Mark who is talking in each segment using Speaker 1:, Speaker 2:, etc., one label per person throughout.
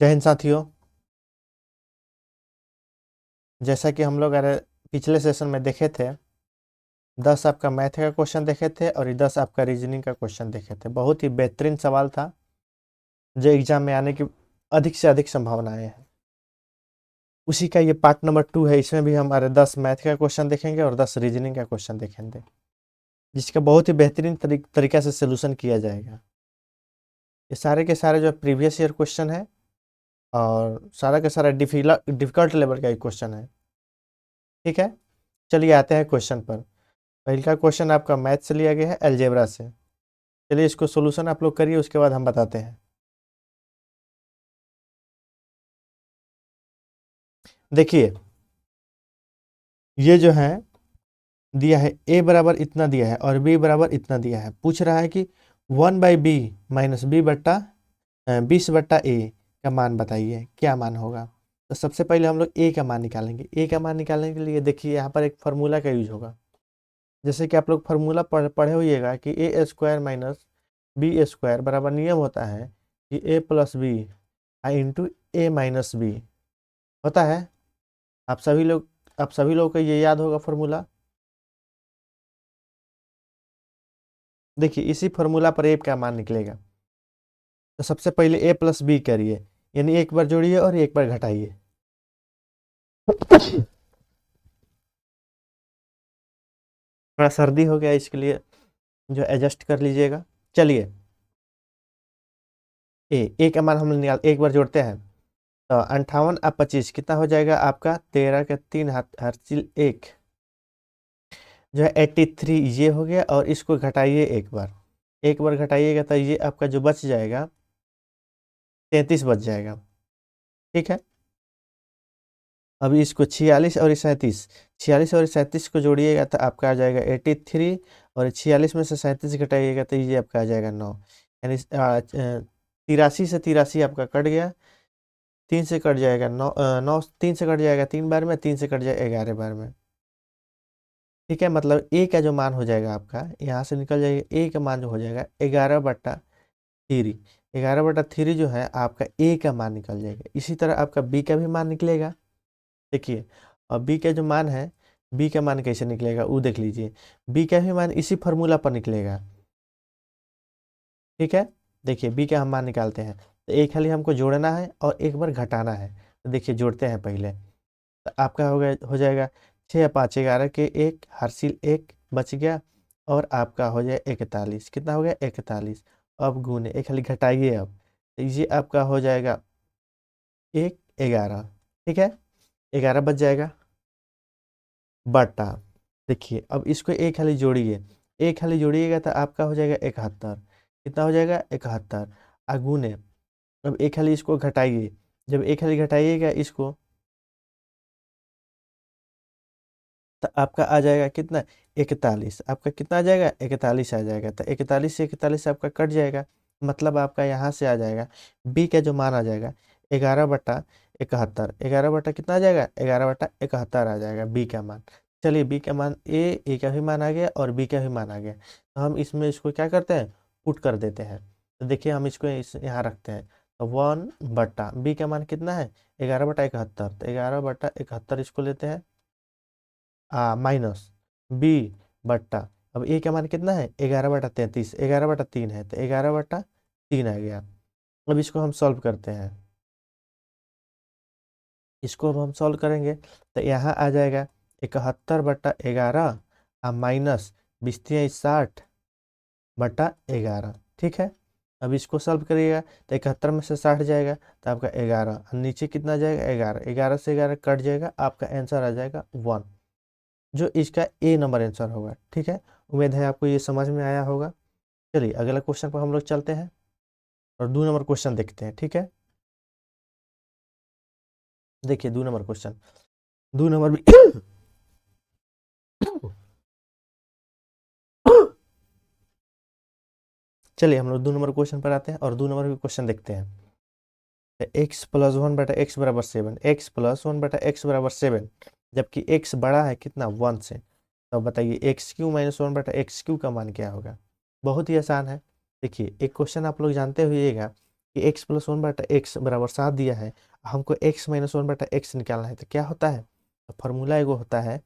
Speaker 1: जय हिंद साथियों। जैसा कि हम लोग अरे पिछले सेशन में देखे थे, 10 आपका मैथ का क्वेश्चन देखे थे और 10 आपका रीजनिंग का क्वेश्चन देखे थे। बहुत ही बेहतरीन सवाल था जो एग्जाम में आने की अधिक से अधिक संभावनाएं हैं। उसी का ये पार्ट नंबर 2 है। इसमें भी हमारे 10 मैथ का क्वेश्चन देखेंगे और 10 रीजनिंग का क्वेश्चन देखेंगे, जिसका बहुत ही बेहतरीन तरीका से सोल्यूशन किया जाएगा। ये सारे के सारे जो प्रीवियस ईयर क्वेश्चन है और सारा का सारा डिफिकल्ट लेवल का एक क्वेश्चन है। ठीक है, चलिए आते हैं क्वेश्चन पर। पहला क्वेश्चन आपका मैथ से लिया गया है, अलजेब्रा से। चलिए इसको सोल्यूशन आप लोग करिए, उसके बाद हम बताते हैं। देखिए, ये जो है दिया है a बराबर इतना दिया है और b बराबर इतना दिया है। पूछ रहा है कि 1/b माइनस b बट्टा 20/a का मान बताइए, क्या मान होगा। तो सबसे पहले हम लोग a का मान निकालेंगे। a का मान निकालने के लिए देखिए यहाँ पर एक फार्मूला का यूज होगा। जैसे कि आप लोग फार्मूला पढ़े होइएगा कि a square minus B square बराबर नियम होता है कि a plus B into a minus B होता है। आप सभी लोग को ये याद होगा फार्मूला। देखिए इसी फार्मूला पर ए का मान निकलेगा। तो सबसे पहले ए प्लस बी करिए, यानी एक बार जोड़िए और एक बार घटाइए। थोड़ा सर्दी हो गया, इसके लिए जो एडजस्ट कर लीजिएगा। चलिए ए का मान हम निकाल, एक बार जोड़ते हैं। तो 58 और 25 कितना हो जाएगा आपका, 13 के 3 हर चीज एक जो है 83 ये हो गया। और इसको घटाइए एक बार घटाइएगा तो ये आपका जो बच जाएगा 33 बच जाएगा। ठीक है, अभी इसको 46 और 37 को जोड़िएगा तो आपका आ जाएगा 83। और 46 में से 37 घटाइएगा तो ये आपका आ जाएगा 9। यानी 83 से 83 आपका कट गया, 3 से कट जाएगा 9, 9 3 से कट जाएगा 3 बार में, 3 से कट जाएगा 11 बार में। ठीक है, मतलब ए का जो मान हो जाएगा आपका यहाँ से निकल जाएगा, ए का मान जो हो जाएगा 11/3। 11/3 जो है आपका ए का मान निकल जाएगा। इसी तरह आपका बी का भी मान निकलेगा। देखिए, और बी का जो मान है, बी का मान कैसे निकलेगा वो देख लीजिए। बी का भी मान इसी फार्मूला पर निकलेगा। ठीक है, देखिए बी का हम मान निकालते हैं तो एक खाली हमको जोड़ना है और एक बार घटाना है। तो देखिए जोड़ते हैं पहले, तो आपका हो जाएगा 6 5 11 के एक हासिल एक बच गया। और आपका हो जाए 41, कितना हो गया 41। अब गुने एक खाली घटाइए, अब तो ये आपका हो जाएगा 11। ठीक है, 11 बच जाएगा बटा। देखिए अब इसको एक खाली जोड़िए, एक खाली जोड़िएगा तो आपका हो जाएगा 71। कितना हो जाएगा 71 अगुने। अब एक खाली इसको घटाइए, जब एक खाली घटाइएगा इसको तो आपका आ जाएगा कितना 41। आपका कितना आ जाएगा 41 आ जाएगा। तो 41 से 41 आपका कट जाएगा, मतलब आपका यहाँ से आ जाएगा बी का जो मान आ जाएगा 11/71। 11 बटा कितना आ जाएगा 11/71 आ जाएगा बी का मान। चलिए बी का मान ए का भी मान आ गया और बी का भी मान आ गया। तो हम इसमें इसको क्या करते हैं, पुट कर देते हैं। तो देखिए हम इसको यहाँ रखते हैं। तो 1/बी का मान कितना है 11/71। तो 11/71 इसको लेते हैं माइनस बी बट्टा। अब ए का मान कितना है 11/33, 11/3 है तो 11/3 आ गया। अब इसको हम सॉल्व करते हैं, इसको अब हम सॉल्व करेंगे तो यहाँ आ जाएगा 71/11 माइनस 20×60/11। ठीक है, अब इसको सॉल्व करिएगा तो 71 में से 60 जाएगा तो आपका 11, नीचे कितना जाएगा 11, 11 से 11 कट जाएगा, आपका आंसर आ जाएगा 1, जो इसका ए नंबर आंसर होगा। ठीक है, उम्मीद है आपको ये समझ में आया होगा। चलिए अगला क्वेश्चन पर हम लोग चलते हैं और 2 नंबर क्वेश्चन देखते हैं। ठीक है, देखिए 2 नंबर क्वेश्चन, 2 नंबर भी चलिए हम लोग 2 नंबर क्वेश्चन पर आते हैं और 2 नंबर भी क्वेश्चन देखते हैं। x+1/x=7, x+1/x=7, जबकि x बड़ा है कितना 1 से। तो बताइए x³ - 1/x³ का मान क्या होगा। बहुत ही आसान है। देखिए एक क्वेश्चन आप लोग जानते होइएगा कि x प्लस वन बटा एक्स बराबर 7 दिया है, हमको x माइनस वन बटा एक्स निकालना है, तो क्या होता है, तो फॉर्मूला एगो होता है,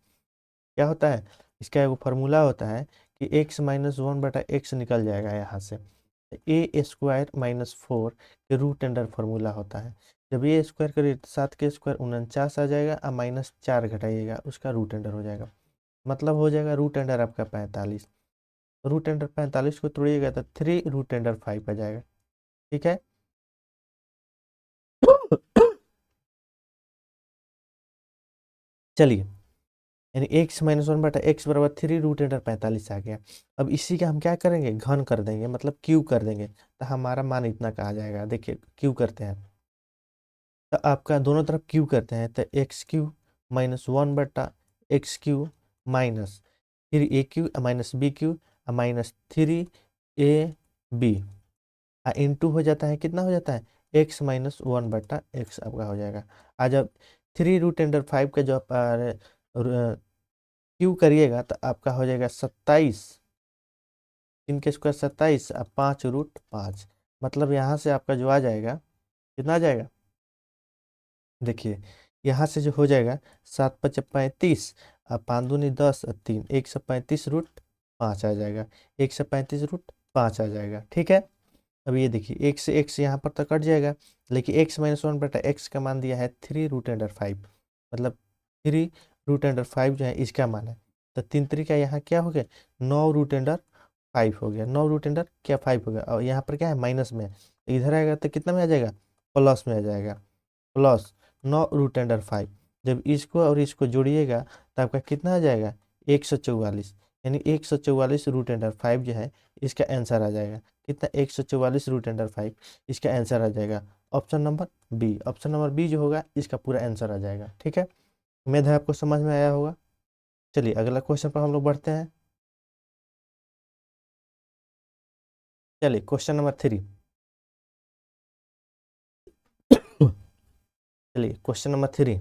Speaker 1: क्या होता है, इसका एगो फार्मूला होता है कि x माइनस वन बटा एक्स निकल जाएगा यहाँ से, ए स्क्वायर माइनस फोर के रूट अंडर फार्मूला होता है। जब ए स्क्वायर करिए तो 7 के स्क्वायर 49 आ जाएगा, और माइनस 4 घटाइएगा उसका रूट अंडर हो जाएगा, मतलब हो जाएगा रूट अंडर आपका 45। रूट अंडर 45 को तोड़िएगा तो 3 रूट अंडर 5 आ जाएगा, ठीक है। चलिए, यानी x माइनस वन बटा एक्स बराबर 3 रूट अंडर 45 आ गया। अब इसी का हम क्या करेंगे, घन कर देंगे, मतलब क्यू कर देंगे, तो हमारा मान इतना कहा जाएगा। देखिए क्यू करते हैं, तो आपका दोनों तरफ क्यू करते हैं, तो एक्स क्यू माइनस वन बटा X Q minus 3 a Q minus B Q minus 3 a b into हो जाता है, कितना हो जाता है, x माइनस वन बटा एक्स आपका हो जाएगा। आज अब 3 रूट अंडर 5 का जो आप क्यू करिएगा तो आपका हो जाएगा 27, 3 के स्क्वायर 27 और 5 रूट 5, मतलब यहाँ से आपका जो आ जाएगा, कितना आ जाएगा, देखिए यहाँ से जो हो जाएगा 7 × 5 = 35 और 5 × 2 = 10 और 3 135 रूट 5 आ जाएगा, 135 रूट 5 आ जाएगा, ठीक है। अब ये देखिए एक से एक्स यहाँ पर तो कट जाएगा, लेकिन x माइनस वन बटा एक्स का मान दिया है 3 रूट अंडर 5, मतलब 3 रूट अंडर 5 जो है इसका मान है, तो 3 3 का यहाँ क्या हो गया, 9 रूट अंडर 5 हो गया, 9 रूट अंडर 5 हो गया, और यहाँ पर क्या है माइनस में है, इधर आएगा तो कितना में आ जाएगा, प्लस में आ जाएगा, प्लस 9 रूट अंडर 5। जब इसको और इसको जोड़िएगा तो आपका कितना आ जाएगा, 144, यानी 144 रूट अंडर 5 जो है इसका आंसर आ जाएगा, कितना, 144 रूट अंडर 5 इसका आंसर आ जाएगा। Option number B, option number B जो होगा इसका पूरा आंसर आ जाएगा, ठीक है। उम्मीद है आपको समझ में आया होगा। चलिए अगला क्वेश्चन पर हम लोग बढ़ते हैं। चलिए क्वेश्चन नंबर 3। चलिए क्वेश्चन नंबर 3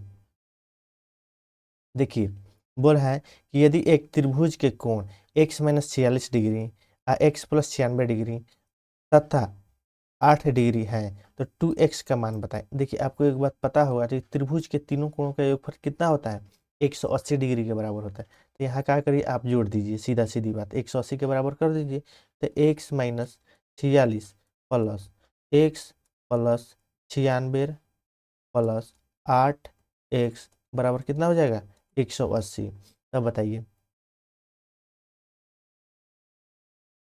Speaker 1: देखिए, बोल है कि यदि एक त्रिभुज के कोण x माइनस 46 डिग्री और x प्लस 96 डिग्री तथा 8 डिग्री है, तो 2x का मान बताएं। देखिए आपको एक बात पता होगा कि त्रिभुज के तीनों कोणों का योगफल कितना होता है, 180 डिग्री के बराबर होता है। तो यहाँ क्या करिए, आप जोड़ दीजिए, सीधा सीधी बात, 180 के बराबर कर दीजिए, तो x minus 46 plus x plus 96 plus 8x बराबर कितना हो जाएगा, 180। तब बताइए,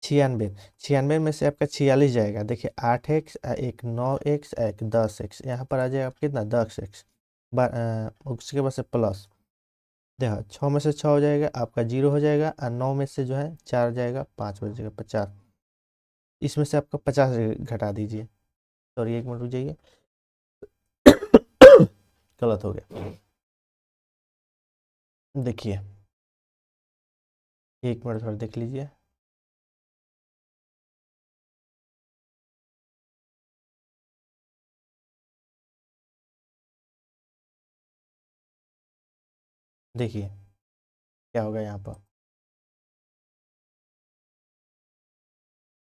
Speaker 1: 96, 96 में से आपका 46 जाएगा, देखिए 8x एक 9x एक 10x, यहाँ पर आ जाएगा आपका कितना, 10x, उसके बाद से प्लस, देखो 6 में से 6 हो जाएगा आपका 0 हो जाएगा, और 9 में से जो है 4 जाएगा, 5 हो जाएगा 50, इसमें से आपका 50 घटा दीजिए, सॉरी 1 मिनट रुक जाइए, गलत हो गया, देखिए 1 मिनट थोड़ा देख लीजिए, देखिए क्या होगा यहाँ पर,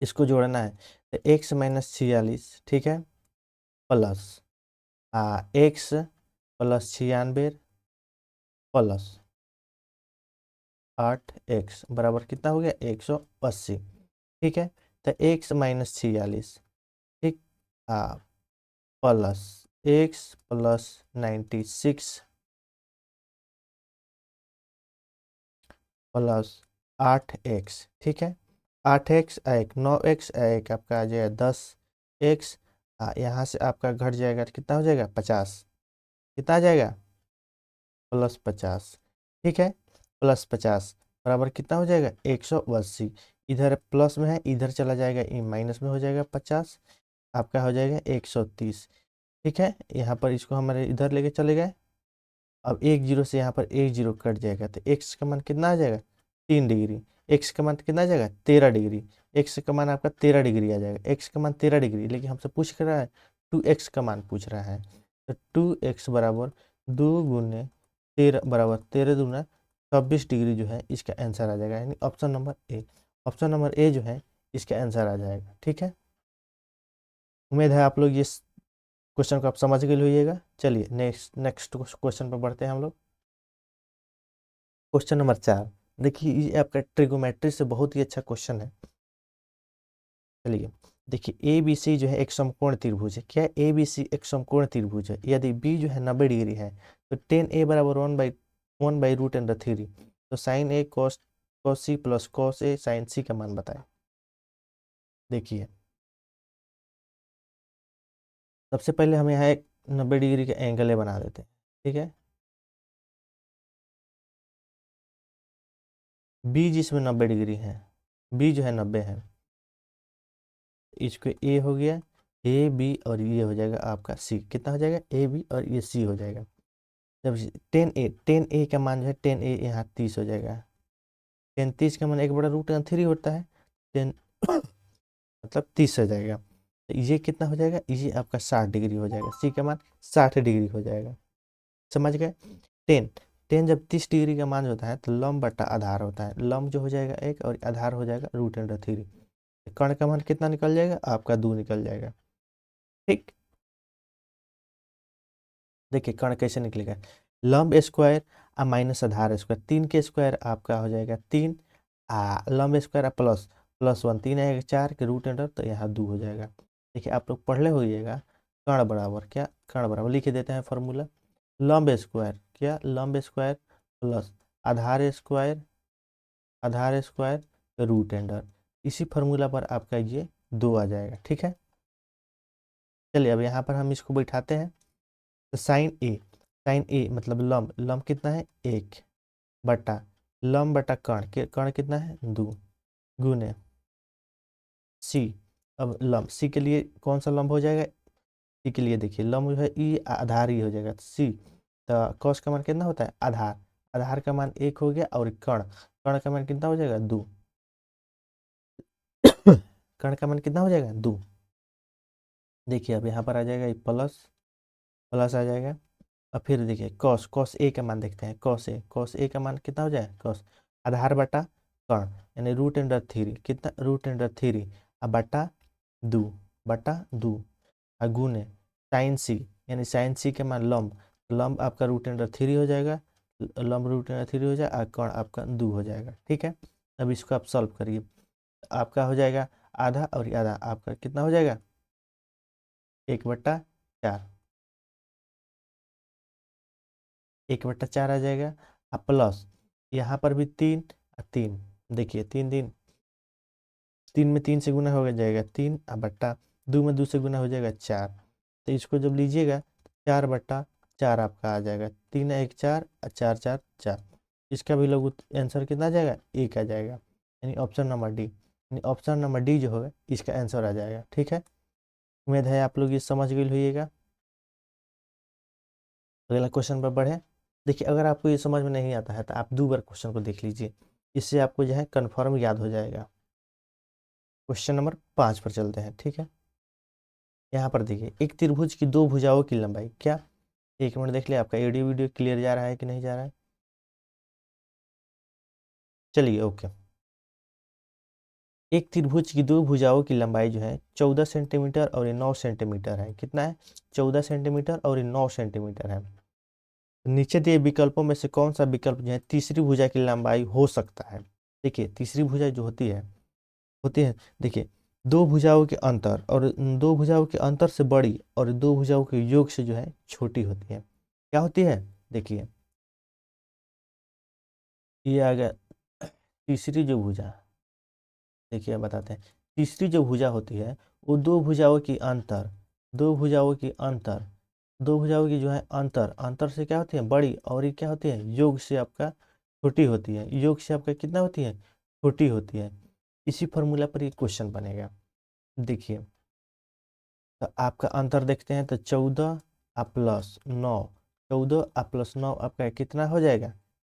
Speaker 1: इसको जोड़ना है, तो x माइनस 46, ठीक है, plus x plus 96 plus 8x बराबर कितना हो गया, 180, ठीक है। तो x माइनस 46, ठीक, plus x plus 96 plus 8x, ठीक है, 8x एक 9x एक आपका आ जाएगा 10x, यहाँ से आपका घट जाएगा तो कितना हो जाएगा, 50, कितना आ जाएगा, +50, ठीक है, +50 बराबर कितना हो जाएगा, 180, इधर प्लस में है इधर चला जाएगा, माइनस में हो जाएगा 50, आपका हो जाएगा 130, ठीक है। यहाँ पर इसको हमारे इधर लेके चले गए, अब एक जीरो से यहाँ पर एक जीरो कट जाएगा, तो एक्स का मान कितना आ जाएगा, 3 डिग्री, एक्स का मान कितना आ जाएगा, 13 डिग्री, एक्स का मान आपका 13 डिग्री आ जाएगा, एक्स का मान 13 डिग्री, लेकिन हमसे पूछ रहा है 2x का मान पूछ रहा है, तो 2x बराबर 2 × 13 बराबर 13×2 = 26 डिग्री जो है इसका आंसर आ जाएगा, यानी option number A, option number A जो है इसका आंसर आ जाएगा, ठीक है। उम्मीद है आप लोग ये क्वेश्चन को आप समझ गए होइएगा। चलिए नेक्स्ट क्वेश्चन पर बढ़ते हैं हम लोग। क्वेश्चन नंबर 4, देखिए ये आपका ट्रिगोमेट्री से बहुत ही अच्छा क्वेश्चन है। चलिए देखिए ए बी सी जो है एक समकोण त्रिभुज है। क्या ए बी सी एक समकोण त्रिभुज है? यदि बी जो है 90 डिग्री है तो टेन ए बराबर 1/√3। तो sign A cos C plus cos A sign सी का मान बताएं। देखिए सबसे पहले हम यहाँ एक 90 डिग्री के एंगल बना देते हैं, ठीक है। बी जिसमें 90 डिग्री है, बी जो है 90 है, इसको ए हो गया, ए बी और ये हो जाएगा आपका सी। कितना हो जाएगा? ए बी और ये सी हो जाएगा। जब टेन ए का मान जो है 10a यहाँ 30 हो जाएगा। 30 का मान 1/√3 होता है। 10 मतलब 30 हो जाएगा। तो ये कितना हो जाएगा? ये आपका 60 डिग्री हो जाएगा। सी का मान 60 डिग्री हो जाएगा। समझ गए? 10 10 जब 30 डिग्री का मान होता है तो लंब बटा आधार होता है। लंब जो हो जाएगा 1 और आधार हो जाएगा √3। कर्ण का मान कितना निकल जाएगा? आपका 2 निकल जाएगा। ठीक, देखिए कर्ण कैसे निकलेगा। लंब स्क्वायर माइनस आधार स्क्वायर, 3 के स्क्वायर आपका हो जाएगा 3, लंब स्क्वायर प्लस प्लस 1, 3 आएगा 4 के √, तो यहाँ 2 हो जाएगा। देखिए आप लोग पढ़ ले होइएगा, कर्ण बराबर क्या? कर्ण बराबर लिख देते हैं फॉर्मूला। लंब स्क्वायर क्या? लंब स्क्वायर प्लस आधार स्क्वायर, आधार स्क्वायर √। इसी फार्मूला पर आपका ये 2 आ जाएगा। ठीक है, चलिए अब यहाँ पर हम इसको बैठाते हैं। तो साइन ए मतलब लंब, लंब कितना है? 1 बटा लंब बटा कर्ण, कर्ण कितना है? 2 गुने सी। अब लंब सी के लिए कौन सा लंब हो जाएगा? सी के लिए देखिए लंब जो है ई आधार ही हो जाएगा सी। तो कॉस का मान कितना होता है? आधार, आधार का मान 1 हो गया, और कर्ण, कर्ण का मान कितना हो जाएगा? 2। कर्ण का मान कितना हो जाएगा? 2। देखिए अब यहाँ पर आ जाएगा प्लस, प्लस आ जाएगा। अब फिर देखिए कॉस, कॉस ए का मान देखते हैं। कॉस ए का मान कितना हो जाए? कॉस आधार बटा कर्ण यानी √3, कितना? √3 अब बटा 2, बटा 2 और गुने साइन सी, यानी साइन सी के मान लंब, लंब आपका √3 हो जाएगा, लंब √3 हो जाएगा और कर्ण आपका 2 हो जाएगा। ठीक है, अब इसको आप सॉल्व करिए। आपका हो जाएगा आधा और आधा, आपका कितना हो जाएगा? 1/4, 1/4 आ जाएगा। अब प्लस यहाँ पर भी 3 और 3, देखिए 3 3, 3 में 3 से गुना हो जाएगा 3, और बट्टा 2 में 2 से गुना हो जाएगा 4। तो इसको जब लीजिएगा 4/4 आपका आ जाएगा। 3 1 4 और 4 4 4। इसका भी लघु आंसर कितना आ जाएगा? 1 आ जाएगा, यानी ऑप्शन नंबर डी, यानी ऑप्शन नंबर डी जो होगा इसका आंसर आ जाएगा। ठीक है, उम्मीद है आप लोग ये समझ गए होइएगा। अगला क्वेश्चन पर बढ़े। देखिए अगर आपको ये समझ में नहीं आता है तो आप 2 बार क्वेश्चन को देख लीजिए, इससे आपको जो है कन्फर्म याद हो जाएगा। क्वेश्चन नंबर 5 पर चलते हैं। ठीक है, यहाँ पर देखिए एक त्रिभुज की 2 भुजाओं की लंबाई क्या? 1 मिनट देख लिया, आपका ऑडियो वीडियो क्लियर जा रहा है कि नहीं जा रहा है? चलिए ओके। एक त्रिभुज की 2 भुजाओं की लंबाई जो है 14 सेंटीमीटर और ये 9 सेंटीमीटर है। कितना है? 14 सेंटीमीटर और ये 9 सेंटीमीटर है। नीचे दिए विकल्पों में से कौन सा विकल्प जो है तीसरी भुजा की लंबाई हो सकता है? देखिए तीसरी भुजा जो होती है, देखिए दो भुजाओं के अंतर और दो भुजाओं के अंतर से बड़ी और दो भुजाओं के योग से जो है छोटी होती है। क्या होती है? देखिए ये आ गया तीसरी जो भुजा, देखिए बताते हैं। तीसरी जो भुजा होती है वो दो भुजाओं की अंतर, दो भुजाओं की अंतर, दो भुजाओं की जो है अंतर, अंतर से क्या होती है? बड़ी, और ये क्या होती है? योग से आपका छोटी होती है। योग से आपका कितना होती है? छोटी होती है। इसी फॉर्मूला पर ये क्वेश्चन बनेगा। देखिए तो आपका अंतर देखते हैं, तो 14 प्लस 9, 14 प्लस 9 आपका कितना हो जाएगा?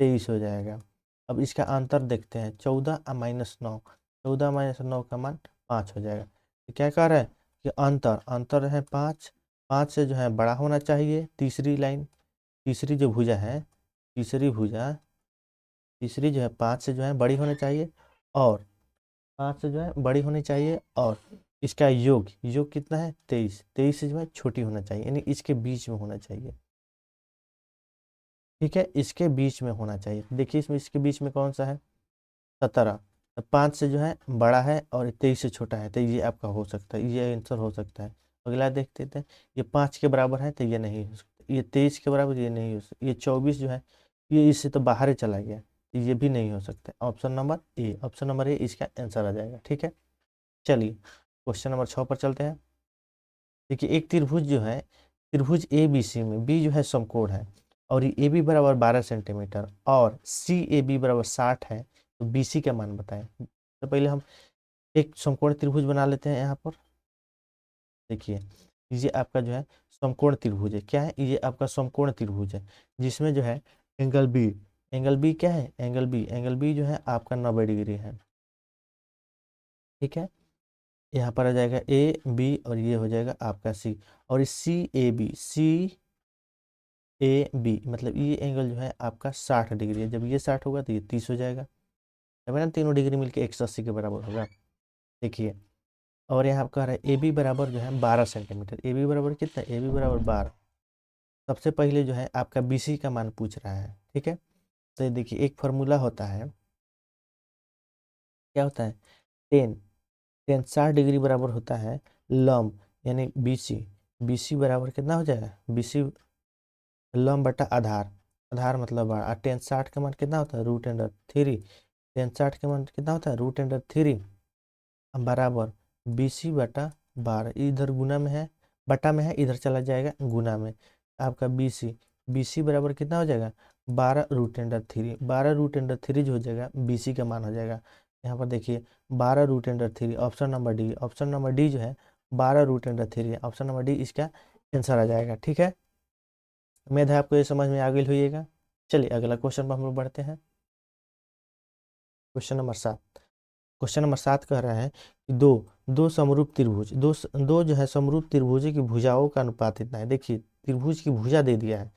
Speaker 1: 23 हो जाएगा। अब इसका अंतर देखते हैं, 14 माइनस 9, 14 माइनस 9 का मान 5 हो जाएगा। तो क्या कह रहा है कि अंतर, अंतर है 5, 5 से जो है बड़ा होना चाहिए तीसरी लाइन, तीसरी जो भुजा है, तीसरी भुजा, तीसरी जो है 5 से जो है बड़ी होनी चाहिए, और 5 से जो है बड़ी होनी चाहिए, और इसका योग योग कितना है 23, 23 से जो है छोटी होना चाहिए, यानी इसके बीच में होना चाहिए। ठीक है, इसके बीच में होना चाहिए। देखिए इसमें इसके बीच में कौन सा है 17, तो 5 से जो है बड़ा है और 23 से छोटा है, तो ये आपका हो सकता है, ये आंसर हो सकता है। अगला देखते थे, ये 5 के बराबर है तो ये नहीं हो सकता, ये 23 के बराबर ये नहीं हो सकता, ये 24 जो है ये इससे तो बाहर ही चला गया, तो ये भी नहीं हो सकता। Option number A, option number A इसका आंसर आ जाएगा। ठीक है, चलिए क्वेश्चन नंबर 6 पर चलते हैं। देखिए एक त्रिभुज जो है, त्रिभुज ए बी सी में बी जो है समकोण है, और ये ए बी बराबर 12 सेंटीमीटर और सी ए बी बराबर 60 है, तो बी सी का मान बताएं। तो पहले हम एक समकोण त्रिभुज बना लेते हैं यहाँ पर। देखिए ये आपका जो है समकोण त्रिभुज है, क्या है ये आपका समकोण त्रिभुज है, जिसमें जो है एंगल बी, एंगल बी क्या है एंगल बी, एंगल बी जो है आपका 90 डिग्री है। ठीक है, यहाँ पर आ जाएगा ए बी और ये हो जाएगा आपका सी, और सी ए बी, सी ए बी मतलब ये एंगल जो है आपका 60 डिग्री है। जब ये 60 होगा तो ये 30 हो जाएगा, तब है ना तीनों डिग्री मिलके 180 के बराबर होगा। देखिए और यहाँ कह रहा है ए बी बराबर जो है 12 सेंटीमीटर, ए बी बराबर कितना, ए बी बराबर 12। सबसे पहले जो है आपका बी सी का मान पूछ रहा है। ठीक है, तो ये देखिए एक फार्मूला होता है, क्या होता है टेन, टेन 60 डिग्री बराबर होता है लंब यानी बी सी, बी सी बराबर कितना हो जाएगा बी सी लंब बटा आधार, आधार मतलब बार, और टेन 60 का मान कितना होता है रूट अंडर थ्री, टेन 60 का मान कितना होता है रूट अंडर थ्री बराबर बी सी बटा 12, इधर गुना में है बटा में है, इधर चला जाएगा गुना में। आपका बी सी, बी सी बराबर कितना हो जाएगा 12 root under three, 12 root under three जो हो जाएगा बी सी का मान हो जाएगा। यहाँ पर देखिए 12 root under three, option number D, option number D जो है 12 root under three, option number D इसका आंसर आ जाएगा। ठीक है, उम्मीद है आपको ये समझ में आ गई होइएगा। चलिए अगला क्वेश्चन पर हम लोग बढ़ते हैं। क्वेश्चन नंबर 7, क्वेश्चन नंबर 7 कह रहा है कि दो दो समरूप त्रिभुज, दो जो है समरूप त्रिभुज की भुजाओं का अनुपात इतना है। देखिए त्रिभुज की भुजा दे दिया है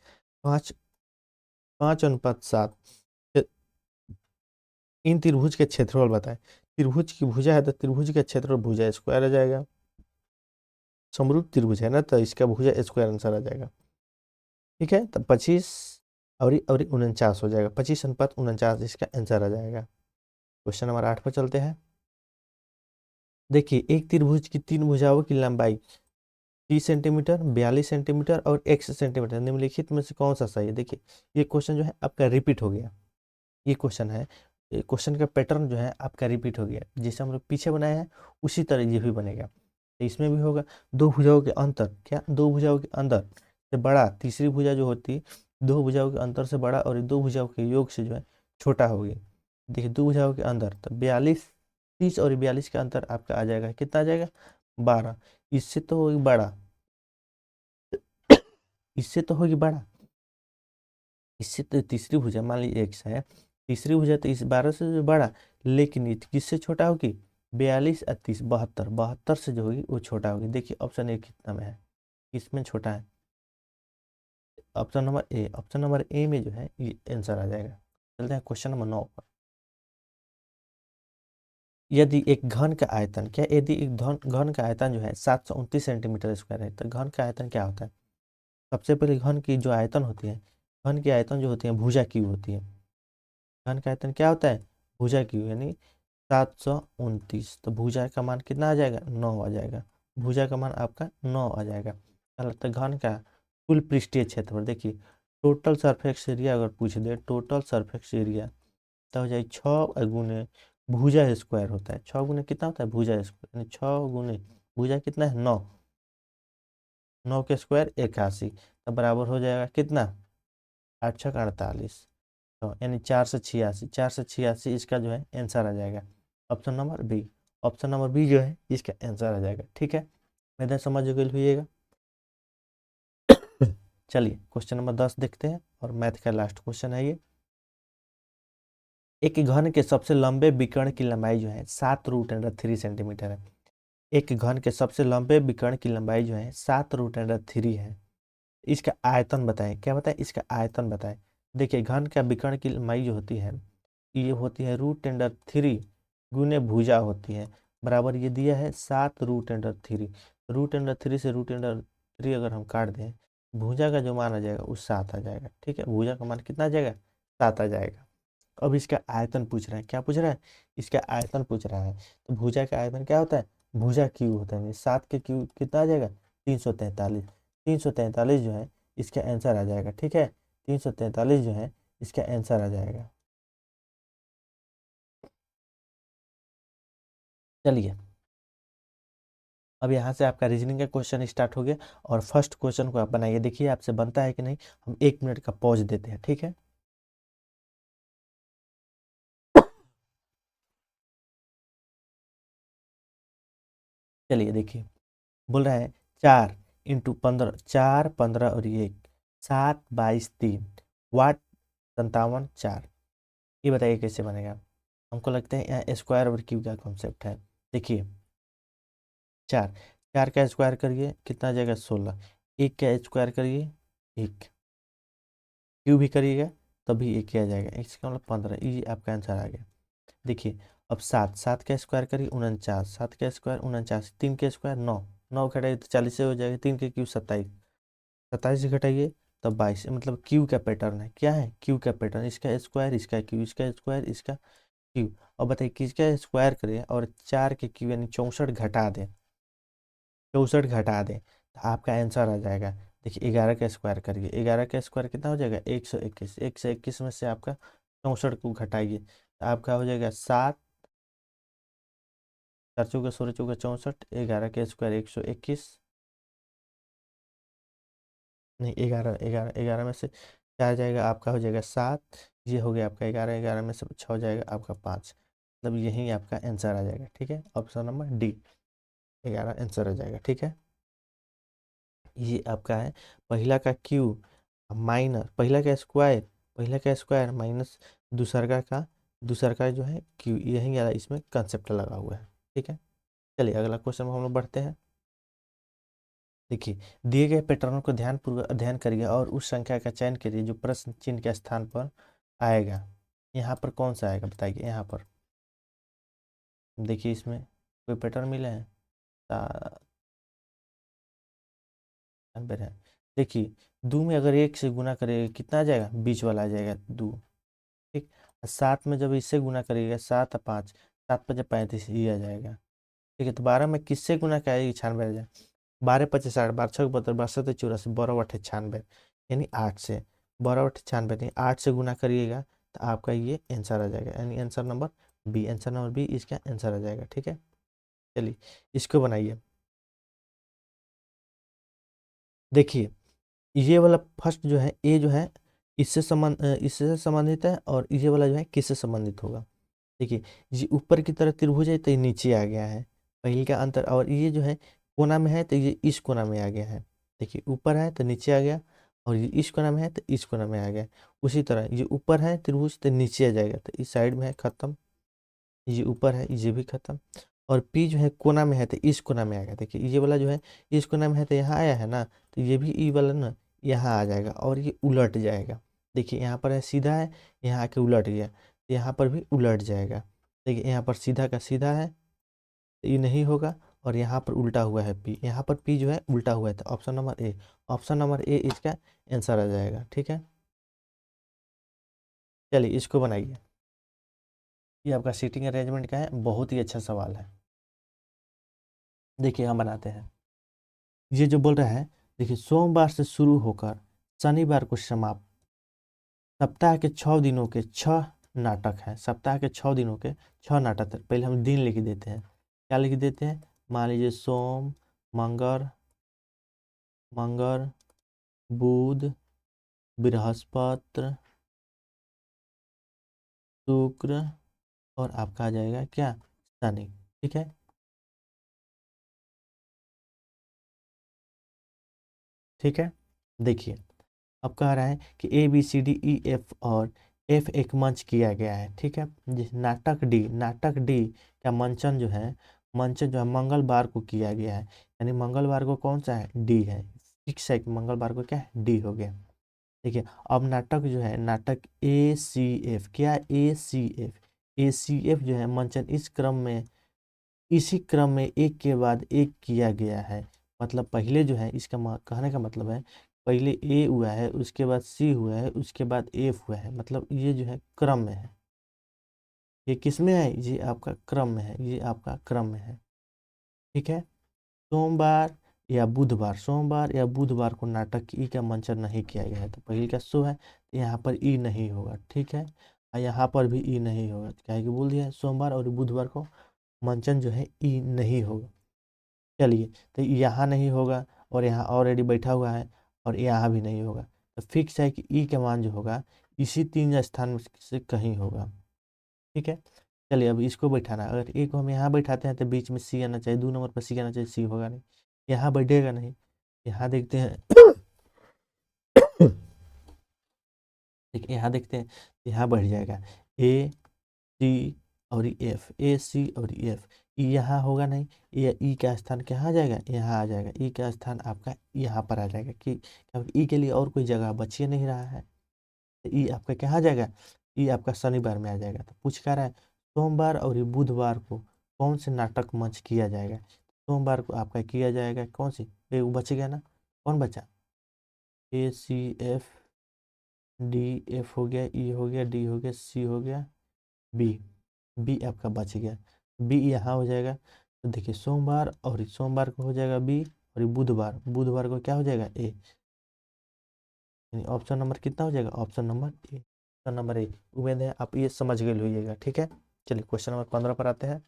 Speaker 1: 5, 5:7। इन त्रिभुज के क्षेत्रफल बताएं। त्रिभुज की भुजा है तो त्रिभुज का क्षेत्रफल भुजा स्क्वायर आ जाएगा, समरूप त्रिभुज है ना तो इसका भुजा स्क्वायर आंसर आ जाएगा। ठीक है, तो 25 और 49 हो जाएगा, 25:49 इसका आंसर आ जाएगा। क्वेश्चन नंबर 8 पर चलते हैं। देखिए एक त्रिभुज की तीन भुजाओं की लंबाई 30 सेंटीमीटर, 42 सेंटीमीटर और 1 सेंटीमीटर, निम्नलिखित में से कौन सा सही है। देखिए ये क्वेश्चन जो है आपका रिपीट हो गया, ये क्वेश्चन है, क्वेश्चन का पैटर्न जो है आपका रिपीट हो गया, जैसे हम लोग पीछे बनाए हैं उसी तरह ये भी बनेगा। तो इसमें भी होगा दो भुजाओं के अंतर, क्या दो भुजाओं के अंदर से बड़ा, तीसरी भुजा जो होती है दो भुजाओं के अंतर से बड़ा और दो भुजाओं के योग से जो है छोटा होगी। देखिए दो भुजाओं के अंदर तो 42, 30 और 42 का अंतर आपका आ जाएगा, कितना आ जाएगा 12, इससे तो होगी बड़ा, इससे तो होगी बड़ा, इससे तो तीसरी भुजा मान लीजिए एक्स है, तीसरी भुजा तो इस 12 से जो बड़ा, लेकिन ये किससे छोटा होगी 42 और 30 72, 72 से जो होगी वो छोटा होगी। देखिए ऑप्शन ए कितना में है, किसमें छोटा है, option number A, option number A में जो है ये आंसर आ जाएगा। चलते हैं क्वेश्चन नंबर 9 पर। यदि एक घन का आयतन, क्या यदि एक घन का आयतन जो है 729 सेंटीमीटर स्क्वायर है, तो घन का आयतन क्या होता है। सबसे पहले घन की जो आयतन होती है, घन की आयतन जो होती है भुजा क्यू होती है, घन का आयतन क्या होता है भुजा क्यू, यानी 729, तो भुजा का मान कितना आ जाएगा 9 आ जाएगा, भुजा का मान आपका 9 आ जाएगा। तो घन का कुल पृष्ठीय क्षेत्रफल, देखिए टोटल सरफेस एरिया अगर पूछ दे, टोटल सरफेस एरिया तो हो जाए 6 गुने भुजा स्क्वायर होता है, 6 गुने कितना होता है भुजा स्क्वायर, यानी 6 गुने भुजा कितना है 9, 9 के स्क्वायर 81, तो बराबर हो जाएगा कितना 8 छक 48, तो यानी 486, 486 इसका जो है आंसर आ जाएगा। Option number B, option number B जो है इसका आंसर आ जाएगा। ठीक है, मेरा समझ गई हुईएगा। चलिए क्वेश्चन नंबर 10 देखते हैं और मैथ का लास्ट क्वेश्चन है ये। एक घन के सबसे लंबे विकर्ण की लंबाई जो है 7√3 सेंटीमीटर है, एक घन के सबसे लंबे विकर्ण की लंबाई जो है 7√3 है, इसका आयतन बताएं, क्या बताएं इसका आयतन बताएं। देखिए घन का विकर्ण की लंबाई जो होती है ये होती है √3 गुने भुजा होती है, बराबर ये दिया है 7√3। √3 से √3 अगर हम काट दें, भुजा का जो मान आ जाएगा वो 7 आ जाएगा। ठीक है, भुजा का मान कितना आ जाएगा, 7 आ जाएगा। अब इसका आयतन पूछ रहा है, क्या पूछ रहा है, इसका आयतन पूछ रहा है। तो भुजा का आयतन क्या होता है, भुजा क्यू होता है। 7 के क्यू कितना आ जाएगा, 343। 343 जो है इसका आंसर आ जाएगा। ठीक है, 343 जो है इसका आंसर आ जाएगा। चलिए, अब यहाँ से आपका रीजनिंग का क्वेश्चन स्टार्ट हो गया और फर्स्ट क्वेश्चन को आप बनाइए। देखिए आपसे बनता है कि नहीं, हम 1 मिनट का पॉज देते हैं। ठीक है, चलिए देखिए, बोल रहा है 4 × 15, 4, 15 और ये 7, 22, 3 वाट 57, 4। ये बताइए कैसे बनेगा। हमको लगता है यहाँ स्क्वायर और क्यू का कॉन्सेप्ट है। देखिए, 4, 4 का स्क्वायर करिए कितना आ जाएगा, 16। 1 का स्क्वायर करिए 1, क्यू भी करिएगा तभी 1 ही आ जाएगा। इसका मतलब 15, ये आपका आंसर आ गया। देखिए, अब 7, 7 का स्क्वायर करिए 49, 7 का स्क्वायर 49, 3 के स्क्वायर 9, 9 घटाइए तो 40 से हो जाएगा। 3 के क्यू 27, 27 से घटाइए तब 22। मतलब क्यू का पैटर्न है, क्या है, क्यू का पैटर्न, इसका स्क्वायर इसका क्यू, इसका स्क्वायर इसका क्यू। अब बताइए किसका स्क्वायर करें और 4 के क्यू यानी 64 घटा दें, 64 घटा दें तो आपका आंसर आ जाएगा। देखिए 11 का स्क्वायर करिए, 11 का स्क्वायर कितना हो जाएगा, 121। 121 में से आपका 64 को घटाइए तो आपका हो जाएगा 7, 4 चौका 16 चौका 64, 11 का स्क्वायर 121। नहीं, 11, 11, 11 में से 4 जाएगा आपका हो जाएगा 7। ये हो गया आपका 11, 11 में से 6 हो जाएगा आपका 5। मतलब यही आपका आंसर आ जाएगा। ठीक है, ऑप्शन नंबर डी 11 आंसर आ जाएगा। ठीक है, ये आपका है पहला का क्यू माइनस पहला का स्क्वायर, पहला का स्क्वायर माइनस दूसरा का जो है क्यू, यही वाला इसमें कंसेप्ट लगा हुआ है। ठीक है, चलिए अगला क्वेश्चन में हम लोग बढ़ते हैं। देखिए, दिए गए पैटर्नों को ध्यानपूर्वक अध्ययन करिए और उस संख्या का चयन करिए जो प्रश्न चिन्ह के स्थान पर आएगा। यहाँ पर कौन सा आएगा बताइए। यहाँ पर देखिए, इसमें कोई पैटर्न मिले हैं, नंबर है। देखिए, 2 में अगर 1 से गुना करेगा कितना आ जाएगा, बीच वाला आ जाएगा 2। ठीक, 7 में जब इससे गुना करिएगा 7 और 5, 7 5 35 ये आ जाएगा। ठीक है, तो 12 में किससे गुना करेगा, 96 आ जाएगा। 12 25 60, 12 6 72, 12 7 84, 12 8 96 यानी 8 से, 12 8 96 यानी 8 से गुना करिएगा तो आपका ये आंसर आ जाएगा, यानी answer number B, answer number B इसका आंसर आ जाएगा। ठीक है, चलिए इसको बनाइए। देखिए, ये वाला फर्स्ट जो है ए जो है इससे संबंधित है और ये वाला जो है किससे संबंधित होगा। देखिए, ये ऊपर की तरफ त्रिभुज है तो ये नीचे आ गया है, पहले का अंतर। और ये जो है कोना में है तो ये इस कोना में आ गया है। देखिए, ऊपर है तो नीचे आ गया और ये इस कोना में है तो इस कोना में आ गया। उसी तरह ये ऊपर है त्रिभुज तो नीचे आ जाएगा, तो इस साइड में है खत्म, ये ऊपर है ये भी खत्म। और पी जो है कोना में है तो इस कोना में आएगा। देखिए, ये वाला जो है इस कोना में है तो यहाँ आया है ना, तो ये भी ई वाला ना यहाँ आ जाएगा और ये उलट जाएगा। देखिए, यहाँ पर है सीधा है, यहाँ आके उलट गया तो यहाँ पर भी उलट जाएगा। देखिए, यहाँ पर सीधा का सीधा है तो ये नहीं होगा और यहाँ पर उल्टा हुआ है पी, यहाँ पर पी जो है उल्टा हुआ है तो option number A, option number A इसका आंसर आ जाएगा। ठीक है, चलिए इसको बनाइए। ये आपका सीटिंग अरेंजमेंट का है, बहुत ही अच्छा सवाल है। देखिए हम बनाते हैं। ये जो बोल रहा है, देखिए सोमवार से शुरू होकर शनिवार को समाप्त, सप्ताह के 6 दिनों के 6 नाटक हैं। सप्ताह के 6 दिनों के 6 नाटक हैं। पहले हम दिन लिख देते हैं, क्या लिख देते हैं, मान लीजिए सोम, मंगल, मंगल, बुध, बृहस्पति, शुक्र और आपका आ जाएगा क्या, शनि। ठीक है, ठीक है। देखिए, अब कह रहा है कि A B C D E F और एफ एक मंच किया गया है। ठीक है, नाटक डी का मंचन जो है, मंचन जो है मंगलवार को किया गया है, यानी मंगलवार को कौन सा है, डी है। फिक्स है कि मंगलवार को क्या है, डी हो गया। देखिए, अब नाटक जो है, नाटक ए सी एफ, क्या ए सी एफ, ए सी एफ जो है मंचन इस क्रम में इसी क्रम में एक के बाद एक किया गया है। मतलब पहले जो है इसका कहने का मतलब है पहले ए हुआ है, उसके बाद सी हुआ है, उसके बाद एफ हुआ है, मतलब ये जो है क्रम में है। ये किस में है? ये आपका क्रम में है, ये आपका क्रम में है। ठीक है। सोमवार या बुधवार, सोमवार या बुधवार को नाटक ई का मंचन नहीं किया गया है, तो पहले का सो है, तो यहाँ पर ई नहीं होगा। ठीक है। और यहाँ पर भी ई नहीं होगा, क्या है कि बोल दिया है सोमवार और बुधवार को मंचन जो है ई नहीं होगा। चलिए, तो यहाँ नहीं होगा और यहाँ ऑलरेडी बैठा हुआ है और यहाँ भी नहीं होगा, तो फिक्स है कि ई का मान जो होगा इसी तीन स्थान में से कहीं होगा। ठीक है। चलिए अब इसको बैठाना, अगर ए को हम यहाँ बैठाते हैं तो बीच में सी आना चाहिए, 2 नंबर पर सी आना चाहिए, सी होगा नहीं, यहाँ बैठेगा नहीं। यहाँ देखते हैं देखिए यहाँ देखते हैं, यहाँ बढ़ जाएगा ए सी और एफ, ए सी और एफ। ई यहाँ होगा नहीं, ये ई का स्थान कहाँ आ जाएगा? यहाँ आ जाएगा। ई का स्थान आपका यहाँ पर आ जाएगा, कि क्योंकि ई के लिए और कोई जगह बच ही नहीं रहा है, तो ई आपका कहाँ आ जाएगा? ई आपका शनिवार में आ जाएगा। तो पूछ क्या रहा है, सोमवार और ये बुधवार को कौन से नाटक मंच किया जाएगा? सोमवार को आपका किया जाएगा कौन सी, वो बच गया ना, कौन बचा? ए सी एफ डी, एफ हो गया, ई हो गया, डी हो गया, सी हो गया, बी, बी आपका बच गया। बी यहाँ हो जाएगा, तो देखिए सोमवार, और सोमवार को हो जाएगा बी, और बुधवार, बुधवार को क्या हो जाएगा? ए। यानी ऑप्शन नंबर कितना हो जाएगा? Option number A, option number A. उम्मीद है आप ये समझ गए होइएगा। ठीक है। चलिए क्वेश्चन नंबर 15 पर आते हैं।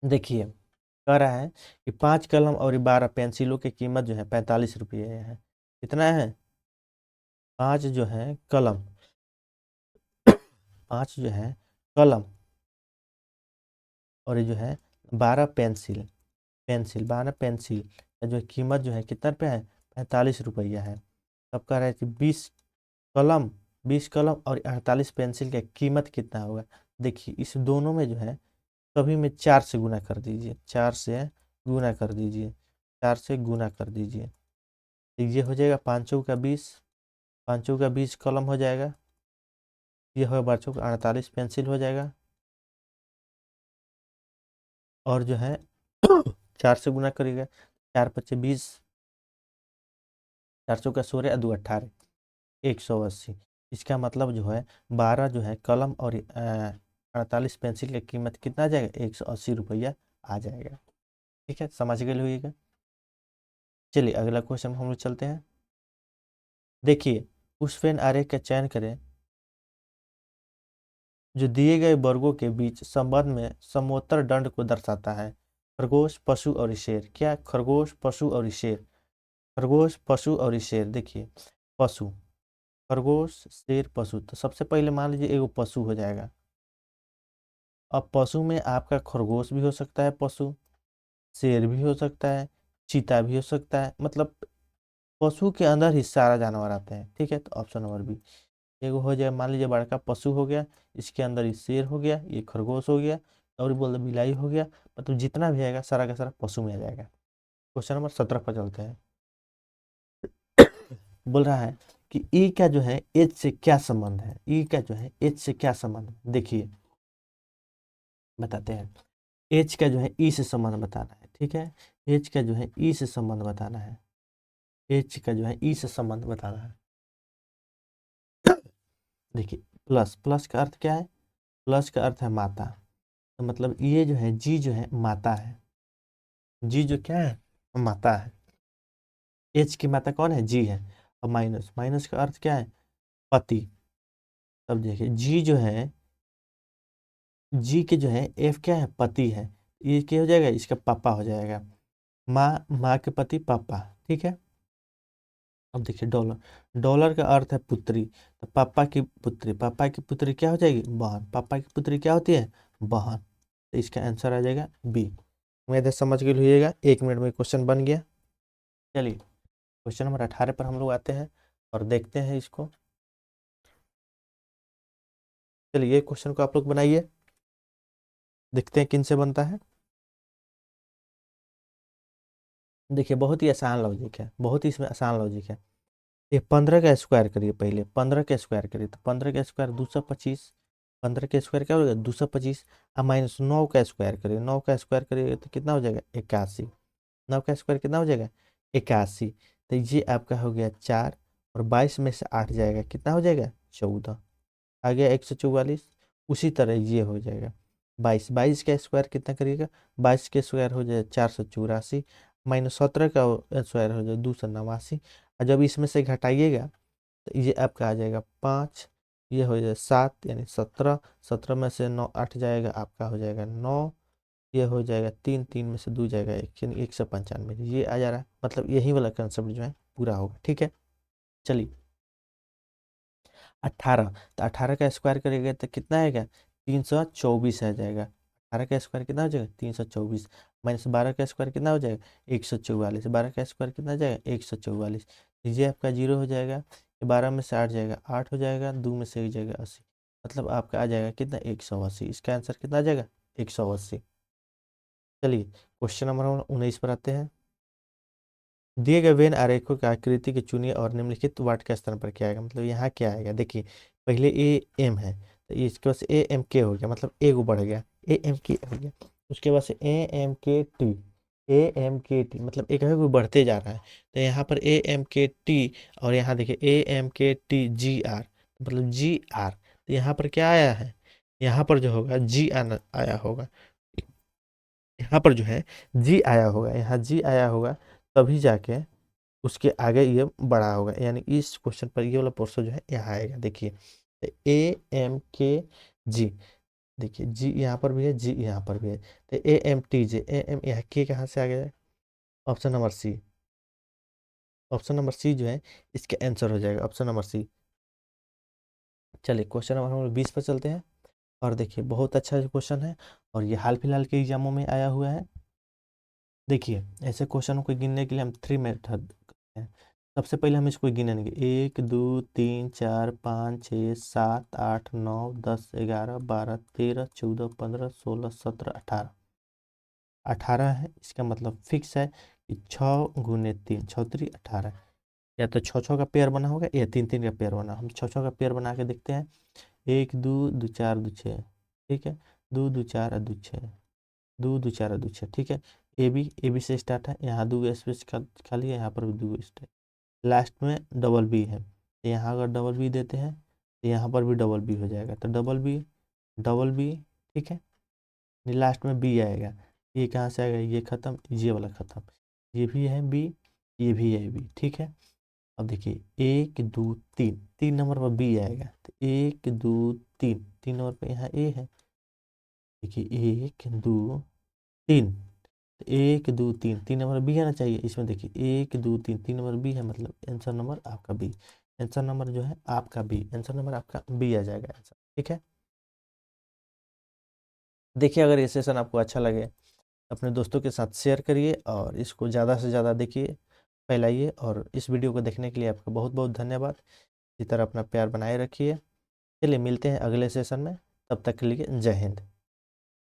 Speaker 1: देखिए कह रहा है कि 5 कलम और 12 पेंसिलों की कीमत जो है 45 रुपये है। कितना है? 5 जो है कलम, 5 जो है कलम, और ये जो है 12 पेंसिल, पेंसिल 12 पेंसिल का जो कीमत जो है कितना रुपया है? 45 रुपया है। तब कह रहा है कि 20 कलम, 20 कलम और 48 पेंसिल का कीमत कितना होगा? देखिए इस दोनों में जो है सभी में 4 से गुना कर दीजिए, 4 से गुना कर दीजिए, 4 से गुना कर दीजिए, तो ये हो जाएगा 5 चौक का 20, 5 चौक का 20 कलम हो जाएगा, ये हो 12 चौक 48 पेंसिल हो जाएगा, और जो है 4 से गुना करिएगा, 4 पच्चे 20, 4 चौक का 16 दो 18, 180। इसका मतलब जो है 12 जो है कलम और 48 पेंसिल की कीमत कितना आ जाएगा? 180 रुपया आ जाएगा। ठीक है, समझ गए होइएगा। चलिए अगला क्वेश्चन हम लोग चलते हैं। देखिए उस पेन आरेख का चयन करें जो दिए गए वर्गों के बीच संबंध में समोत्तर दंड को दर्शाता है। खरगोश, पशु और शेर। क्या? खरगोश, पशु और शेर, खरगोश, पशु और शेर। देखिए पशु, खरगोश, शेर, पशु, तो सबसे पहले मान लीजिए एगो पशु हो जाएगा। अब पशु में आपका खरगोश भी हो सकता है पशु, शेर भी हो सकता है, चीता भी हो सकता है, मतलब पशु के अंदर ही सारा जानवर आते हैं। ठीक है, तो ऑप्शन नंबर बी एगो हो जाए, मान लीजिए बड़का पशु हो गया, इसके अंदर ये शेर हो गया, ये खरगोश हो गया, और बोल दो बिलाई हो गया, मतलब जितना भी आएगा सारा का सारा पशु में आ जाएगा। क्वेश्चन नंबर 17 पर चलते हैं। बोल रहा है कि ई का जो है एच से क्या संबंध है? ई का जो है एच से क्या संबंध है? देखिए बताते हैं। एच का जो है ई से संबंध बताना है। ठीक है, एच का जो है ई से संबंध बताना है, एच का जो है ई से संबंध बताना है। देखिए प्लस, प्लस का अर्थ क्या है? प्लस का अर्थ है माता, तो मतलब ये जो है जी जो है माता है, जी जो क्या है? माता है। एच की माता कौन है? जी है। और माइनस, माइनस का अर्थ क्या है? पति। तब देखिए जी जो है, जी के जो है एफ क्या है? पति है, ये क्या हो जाएगा? इसका पापा हो जाएगा। माँ, माँ के पति पापा। ठीक है। अब देखिए डॉलर, डॉलर का अर्थ है पुत्री, तो पापा की पुत्री, पापा की पुत्री क्या हो जाएगी? बहन। पापा की पुत्री क्या होती है? बहन। तो इसका आंसर आ जाएगा बी। उम्मीद है समझ के लिए 1 मिनट में क्वेश्चन बन गया। चलिए क्वेश्चन नंबर 18 पर हम लोग आते हैं और देखते हैं इसको। चलिए ये क्वेश्चन को आप लोग बनाइए, देखते हैं किन से बनता है। देखिए बहुत ही आसान लॉजिक है, बहुत ही इसमें आसान लॉजिक है। ये 15 का स्क्वायर करिए, पहले 15 का स्क्वायर करिए, तो 15 का स्क्वायर 225, 15 का स्क्वायर क्या हो जाएगा 225। अब माइनस 9 का स्क्वायर करिए, 9 का स्क्वायर करिएगा तो कितना हो जाएगा 81। 9 का स्क्वायर कितना हो जाएगा 81। तो ये आपका हो गया 4, और 22 में से 8 जाएगा कितना हो जाएगा 14, आ गया 144। उसी तरह ये हो जाएगा 22, 22 का स्क्वायर कितना करिएगा, 22 के स्क्वायर हो जाए 484, माइनस 17 का स्क्वायर हो जाए 289, और जब इसमें से घटाइएगा तो ये आपका आ जाएगा 5, ये हो जाए 7 यानी 17, 17 में से 9 8 जाएगा आपका हो जाएगा 9, ये हो जाएगा 3, 3 में से 2 जाएगा 1 यानी 195, ये आ जा रहा है, मतलब यही वाला कंसेप्ट जो है पूरा होगा। ठीक है, चलिए 18, तो 18 का स्क्वायर करेंगे तो कितना आएगा 324 आ जाएगा। 18 का स्क्वायर कितना हो जाएगा 324, माइनस 12 का स्क्वायर कितना हो जाएगा 144, 12 का स्क्वायर कितना हो जाएगा 144, ये आपका जीरो हो जाएगा, 12 में से 8 जाएगा 8 हो जाएगा, 2 में से 1 जाएगा 80, मतलब आपका आ जाएगा कितना 180। इसका आंसर कितना आ जाएगा 180। चलिए क्वेश्चन नंबर 19 पर आते हैं। दिए गए वेन आरेखों की आकृति की चुनिए और निम्नलिखित वाट के स्थान पर क्या आएगा, मतलब यहाँ क्या आएगा, देखिए पहले ए एम है तो इसके बाद से ए एम के हो गया, मतलब ए को बढ़ गया, ए एम के हो गया, उसके बाद से ए एम के टी, ए एम के टी मतलब एक है वो बढ़ते जा रहा है, तो यहाँ पर ए एम के टी, और यहाँ देखिए ए एम के टी जी आर, मतलब जी आर, तो यहाँ पर क्या आया है, यहाँ पर जो होगा जी आना आया होगा, यहाँ पर जो है जी आया होगा, यहाँ जी आया होगा, तभी जाके उसके आगे ये बड़ा होगा, यानी इस क्वेश्चन पर ये वाला पोर्शन जो है यहाँ आएगा। देखिए ए एम के जी, देखिए जी यहाँ पर भी है, जी यहाँ पर भी है, तो A M T J, A M यहाँ के कहाँ से आ गया, option number C, option number C जो है इसके आंसर हो जाएगा, ऑप्शन नंबर सी। चलिए क्वेश्चन नंबर 20 पर चलते हैं, और देखिए बहुत अच्छा क्वेश्चन है, और ये हाल फिलहाल के एग्जामों में आया हुआ है। देखिए ऐसे क्वेश्चन को गिनने के लिए हम 3 मेथड करते हैं। सबसे पहले हम इसको गिनेंगे 1 2 3 4 5 6 7 8 9 10 11 12 13 14 15 16 17 18, 18 है, इसका मतलब फिक्स है कि 6 × 3 6 × 18, या तो 6 का पेयर बना होगा या 3 3 का पेयर बना, हम 6 का पेयर बना के देखते हैं। 1 2 2 4 2 6, ठीक है, 2 2 4 2 6, 2 2 4 2 6, ठीक है। ए बी से स्टार्ट है, यहाँ 2 स्पेस खाली है, यहाँ पर भी 2 स्पेस, लास्ट में डबल बी है, तो यहाँ अगर डबल बी देते हैं तो यहाँ पर भी डबल बी हो जाएगा, तो डबल बी, ठीक है, लास्ट में बी आएगा, ये कहाँ से आएगा, ये खत्म, ये वाला खत्म, ये भी है बी, ये भी है बी, ठीक है। अब देखिए 1 2 3, 3 नंबर पर बी आएगा, तो 1 2 3, 3 नंबर पर यहाँ ए है, देखिए 1 2 3, 1 2 3, 3 नंबर बी आना चाहिए इसमें, देखिए 1 2 3, 3 नंबर बी है, मतलब आंसर नंबर आपका बी, आंसर नंबर जो है आपका बी, आंसर नंबर आपका बी आ जाएगा आंसर, ठीक है। देखिए अगर ये सेशन आपको अच्छा लगे अपने दोस्तों के साथ शेयर करिए, और इसको ज़्यादा से ज़्यादा देखिए, फैलाइए, और इस वीडियो को देखने के लिए आपका बहुत बहुत धन्यवाद। इसी तरह अपना प्यार बनाए रखिए। चलिए मिलते हैं अगले सेशन में, तब तक के लिए जय हिंद।